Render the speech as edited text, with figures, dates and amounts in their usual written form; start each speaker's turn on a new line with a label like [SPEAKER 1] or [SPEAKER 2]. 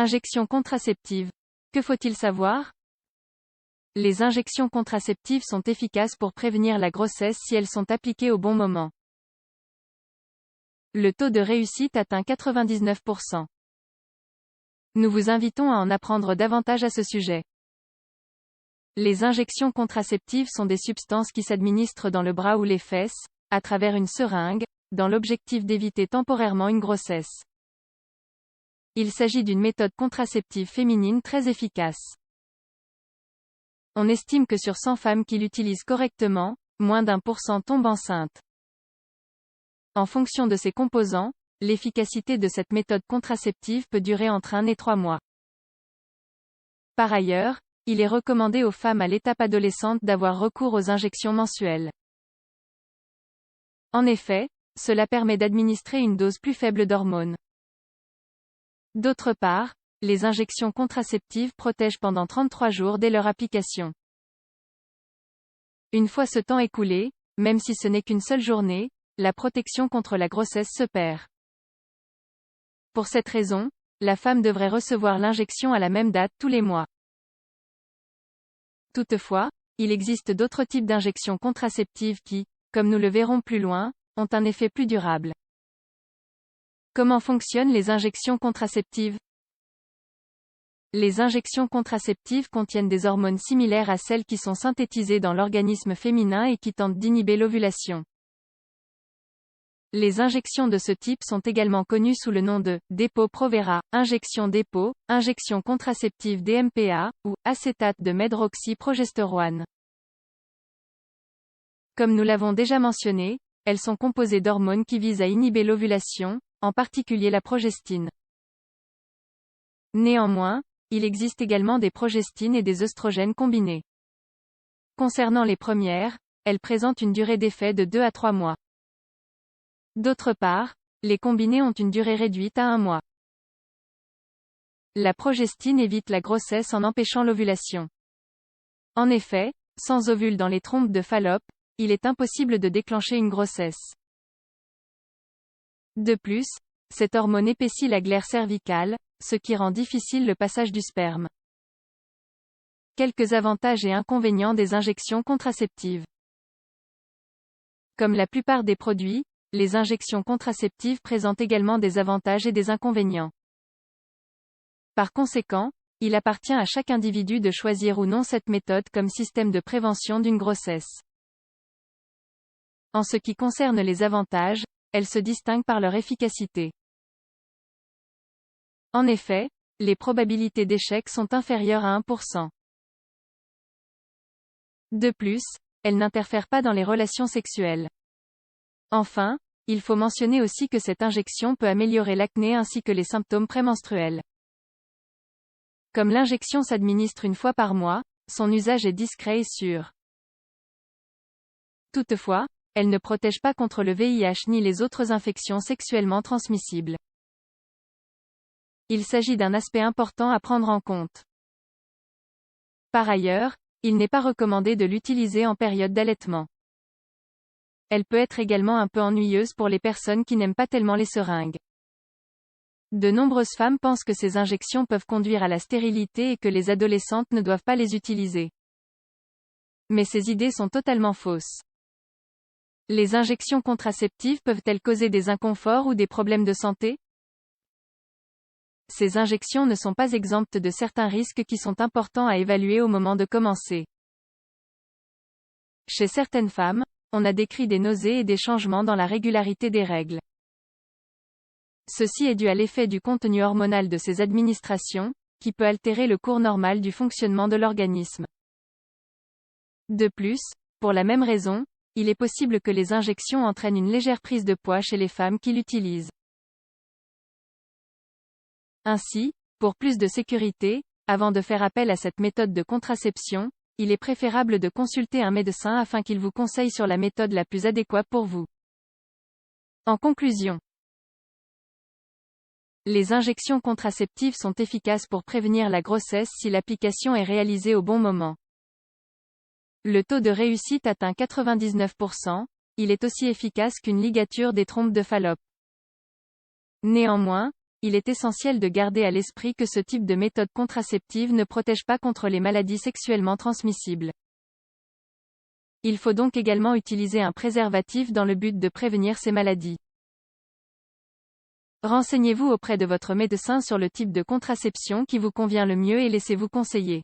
[SPEAKER 1] Injection contraceptive. Que faut-il savoir? Les injections contraceptives sont efficaces pour prévenir la grossesse si elles sont appliquées au bon moment. Le taux de réussite atteint 99%. Nous vous invitons à en apprendre davantage à ce sujet. Les injections contraceptives sont des substances qui s'administrent dans le bras ou les fesses, à travers une seringue, dans l'objectif d'éviter temporairement une grossesse. Il s'agit d'une méthode contraceptive féminine très efficace. On estime que sur 100 femmes qui l'utilisent correctement, moins d'1% tombent enceintes. En fonction de ses composants, l'efficacité de cette méthode contraceptive peut durer entre 1 et 3 mois. Par ailleurs, il est recommandé aux femmes à l'étape adolescente d'avoir recours aux injections mensuelles. En effet, cela permet d'administrer une dose plus faible d'hormones. D'autre part, les injections contraceptives protègent pendant 33 jours dès leur application. Une fois ce temps écoulé, même si ce n'est qu'une seule journée, la protection contre la grossesse se perd. Pour cette raison, la femme devrait recevoir l'injection à la même date tous les mois. Toutefois, il existe d'autres types d'injections contraceptives qui, comme nous le verrons plus loin, ont un effet plus durable. Comment fonctionnent les injections contraceptives? Les injections contraceptives contiennent des hormones similaires à celles qui sont synthétisées dans l'organisme féminin et qui tentent d'inhiber l'ovulation. Les injections de ce type sont également connues sous le nom de Depo-Provera, injection Depo, injection contraceptive DMPA, ou acétate de médroxyprogestérone. Comme nous l'avons déjà mentionné, elles sont composées d'hormones qui visent à inhiber l'ovulation, en particulier la progestine. Néanmoins, il existe également des progestines et des œstrogènes combinés. Concernant les premières, elles présentent une durée d'effet de 2 à 3 mois. D'autre part, les combinés ont une durée réduite à 1 mois. La progestine évite la grossesse en empêchant l'ovulation. En effet, sans ovules dans les trompes de Fallope, il est impossible de déclencher une grossesse. De plus, cette hormone épaissit la glaire cervicale, ce qui rend difficile le passage du sperme. Quelques avantages et inconvénients des injections contraceptives. Comme la plupart des produits, les injections contraceptives présentent également des avantages et des inconvénients. Par conséquent, il appartient à chaque individu de choisir ou non cette méthode comme système de prévention d'une grossesse. En ce qui concerne les avantages, elles se distinguent par leur efficacité. En effet, les probabilités d'échec sont inférieures à 1%. De plus, elles n'interfèrent pas dans les relations sexuelles. Enfin, il faut mentionner aussi que cette injection peut améliorer l'acné ainsi que les symptômes prémenstruels. Comme l'injection s'administre une fois par mois, son usage est discret et sûr. Toutefois, elle ne protège pas contre le VIH ni les autres infections sexuellement transmissibles. Il s'agit d'un aspect important à prendre en compte. Par ailleurs, il n'est pas recommandé de l'utiliser en période d'allaitement. Elle peut être également un peu ennuyeuse pour les personnes qui n'aiment pas tellement les seringues. De nombreuses femmes pensent que ces injections peuvent conduire à la stérilité et que les adolescentes ne doivent pas les utiliser. Mais ces idées sont totalement fausses. Les injections contraceptives peuvent-elles causer des inconforts ou des problèmes de santé? Ces injections ne sont pas exemptes de certains risques qui sont importants à évaluer au moment de commencer. Chez certaines femmes, on a décrit des nausées et des changements dans la régularité des règles. Ceci est dû à l'effet du contenu hormonal de ces administrations, qui peut altérer le cours normal du fonctionnement de l'organisme. De plus, pour la même raison, il est possible que les injections entraînent une légère prise de poids chez les femmes qui l'utilisent. Ainsi, pour plus de sécurité, avant de faire appel à cette méthode de contraception, il est préférable de consulter un médecin afin qu'il vous conseille sur la méthode la plus adéquate pour vous. En conclusion, les injections contraceptives sont efficaces pour prévenir la grossesse si l'application est réalisée au bon moment. Le taux de réussite atteint 99%, il est aussi efficace qu'une ligature des trompes de Fallope. Néanmoins, il est essentiel de garder à l'esprit que ce type de méthode contraceptive ne protège pas contre les maladies sexuellement transmissibles. Il faut donc également utiliser un préservatif dans le but de prévenir ces maladies. Renseignez-vous auprès de votre médecin sur le type de contraception qui vous convient le mieux et laissez-vous conseiller.